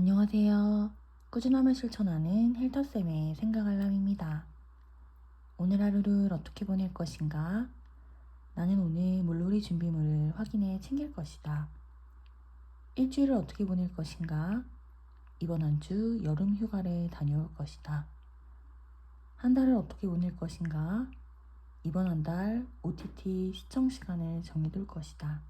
안녕하세요. 꾸준함을 실천하는 헬터쌤의 생각 알람입니다. 오늘 하루를 어떻게 보낼 것인가? 나는 오늘 물놀이 준비물을 확인해 챙길 것이다. 일주일을 어떻게 보낼 것인가? 이번 한 주 여름 휴가를 다녀올 것이다. 한 달을 어떻게 보낼 것인가? 이번 한 달 OTT 시청 시간을 정해둘 것이다.